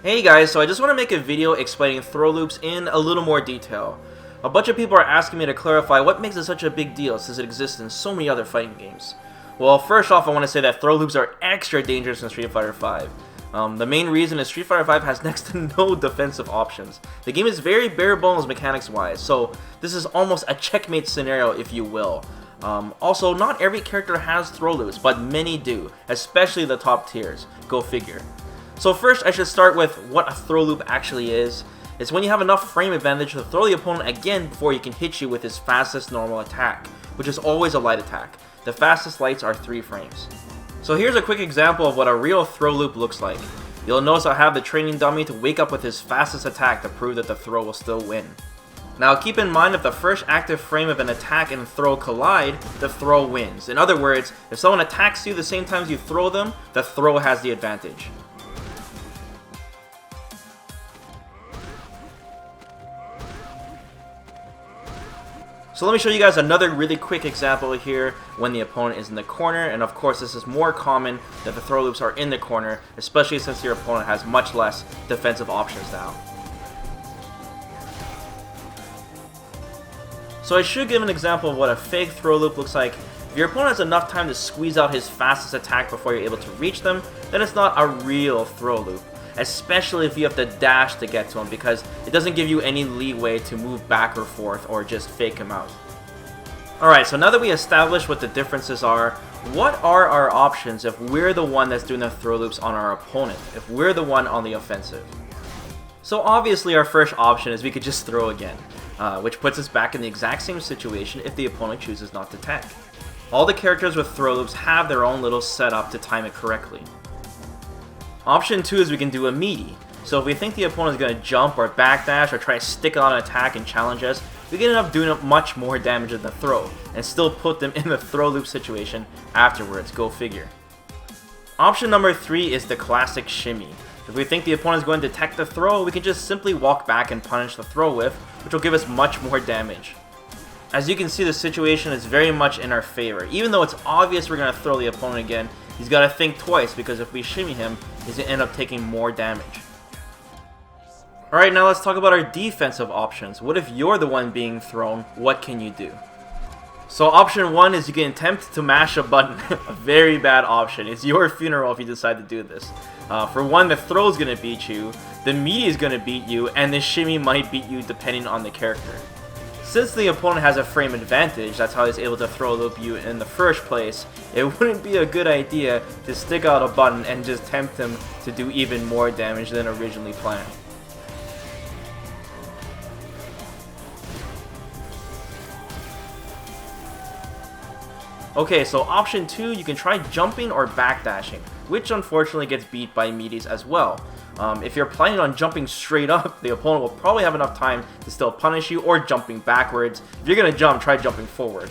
Hey guys, so I just want to make a video explaining throw loops in a little more detail. A bunch of people are asking me to clarify what makes it such a big deal since it exists in so many other fighting games. Well, first off, I want to say that throw loops are extra dangerous in Street Fighter V. The main reason is Street Fighter V has next to no defensive options. The game is very bare bones mechanics wise, so this is almost a checkmate scenario if you will. Also, not every character has throw loops, but many do, especially the top tiers. Go figure. So first, I should start with what a throw loop actually is. It's when you have enough frame advantage to throw the opponent again before he can hit you with his fastest normal attack, which is always a light attack. The fastest lights are 3 frames. So here's a quick example of what a real throw loop looks like. You'll notice I have the training dummy to wake up with his fastest attack to prove that the throw will still win. Now keep in mind, if the first active frame of an attack and throw collide, the throw wins. In other words, if someone attacks you the same time you throw them, the throw has the advantage. So let me show you guys another really quick example here when the opponent is in the corner, and of course this is more common that the throw loops are in the corner, especially since your opponent has much less defensive options now. So I should give an example of what a fake throw loop looks like. If your opponent has enough time to squeeze out his fastest attack before you're able to reach them, then it's not a real throw loop. Especially if you have to dash to get to him, because it doesn't give you any leeway to move back or forth or just fake him out. Alright, so now that we established what the differences are, what are our options if we're the one that's doing the throw loops on our opponent, if we're the one on the offensive? So obviously our first option is we could just throw again, which puts us back in the exact same situation if the opponent chooses not to tech. All the characters with throw loops have their own little setup to time it correctly. Option 2 is we can do a MEATY. So if we think the opponent is going to jump or backdash or try to stick on an attack and challenge us, we can end up doing much more damage than the throw, and still put them in the throw loop situation afterwards, go figure. Option number 3 is the classic shimmy. If we think the opponent is going to detect the throw, we can just simply walk back and punish the throw whiff, which will give us much more damage. As you can see, the situation is very much in our favor. Even though it's obvious we're going to throw the opponent again, he's got to think twice, because if we shimmy him, he's going to end up taking more damage. Alright, now let's talk about our defensive options. What if you're the one being thrown? What can you do? So option 1 is you can attempt to mash a button. A very bad option. It's your funeral if you decide to do this. For one, the throw is going to beat you, the MEATY is going to beat you, and the shimmy might beat you depending on the character. Since the opponent has a frame advantage, that's how he's able to throw loop you in the first place, it wouldn't be a good idea to stick out a button and just tempt him to do even more damage than originally planned. Okay, so option 2, you can try jumping or backdashing, which unfortunately gets beat by MEATYs as well. If you're planning on jumping straight up, the opponent will probably have enough time to still punish you, or jumping backwards. If you're going to jump, try jumping forward.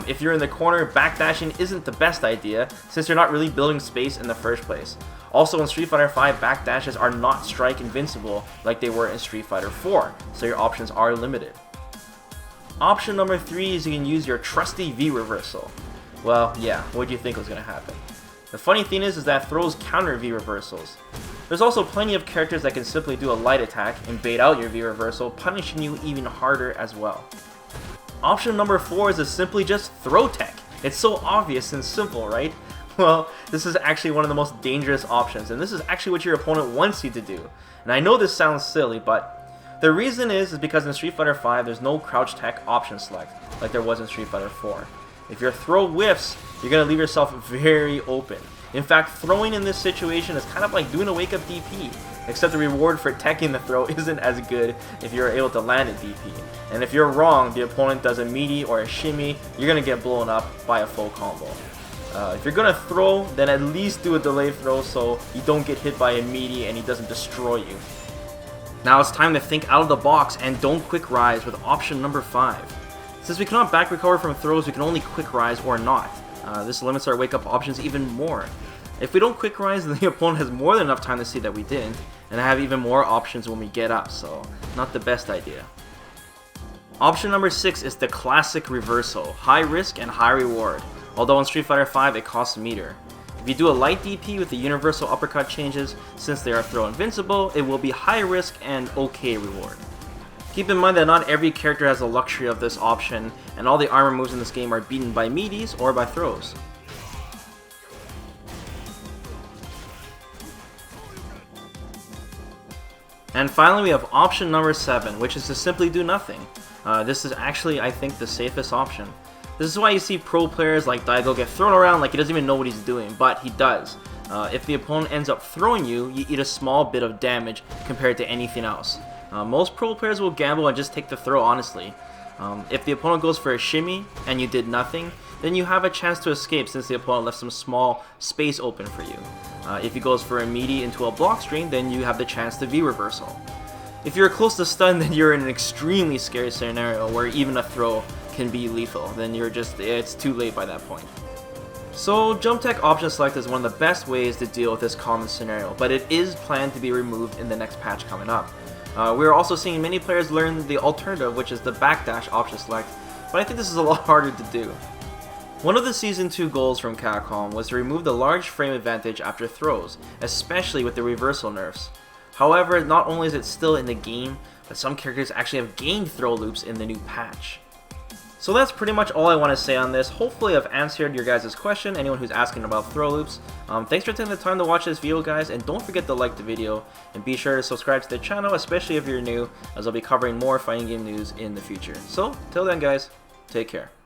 If you're in the corner, backdashing isn't the best idea, since you're not really building space in the first place. Also, in Street Fighter V, backdashes are not strike invincible like they were in Street Fighter 4, so your options are limited. Option number 3 is you can use your trusty V reversal. Well, yeah, what do you think was going to happen? The funny thing is that throws counter V reversals. There's also plenty of characters that can simply do a light attack and bait out your V reversal, punishing you even harder as well. Option number 4 is to simply just throw tech. It's so obvious and simple, right? Well, this is actually one of the most dangerous options, and this is actually what your opponent wants you to do. And I know this sounds silly, but the reason is because in Street Fighter V there's no crouch tech option select, like there was in Street Fighter 4. If your throw whiffs, you're going to leave yourself very open. In fact, throwing in this situation is kind of like doing a wake-up DP, except the reward for teching the throw isn't as good if you're able to land a DP. And if you're wrong, the opponent does a MEATY or a shimmy, you're going to get blown up by a full combo. If you're going to throw, then at least do a delay throw so you don't get hit by a MEATY and he doesn't destroy you. Now it's time to think out of the box and don't quick rise with option number 5. Since we cannot back recover from throws, we can only quick rise or not. This limits our wake-up options even more. If we don't quick rise, then the opponent has more than enough time to see that we didn't, and have even more options when we get up, so not the best idea. Option number 6 is the classic reversal, high risk and high reward, although in Street Fighter V it costs a meter. If If you do a light DP with the universal uppercut changes, since they are throw invincible, it will be high risk and okay reward. Keep in mind that not every character has the luxury of this option, and all the armor moves in this game are beaten by meaties or by throws. And finally we have option number 7, which is to simply do nothing. This is actually, I think, the safest option. This is why you see pro players like Daigo get thrown around like he doesn't even know what he's doing, but he does. If the opponent ends up throwing you, you eat a small bit of damage compared to anything else. Most pro players will gamble and just take the throw, honestly. If the opponent goes for a shimmy and you did nothing, then you have a chance to escape since the opponent left some small space open for you. If he goes for a meaty into a block string, then you have the chance to V reversal. If you're close to stun, then you're in an extremely scary scenario where even a throw can be lethal. Then it's too late by that point. So jump tech option select is one of the best ways to deal with this common scenario, but it is planned to be removed in the next patch coming up. We're also seeing many players learn the alternative, which is the backdash option select, but I think this is a lot harder to do. One of the Season 2 goals from Capcom was to remove the large frame advantage after throws, especially with the reversal nerfs. However, not only is it still in the game, but some characters actually have gained throw loops in the new patch. So that's pretty much all I want to say on this. Hopefully I've answered your guys' question, anyone who's asking about throw loops. Thanks for taking the time to watch this video, guys, and don't forget to like the video, and be sure to subscribe to the channel, especially if you're new, as I'll be covering more fighting game news in the future. So, till then guys, take care.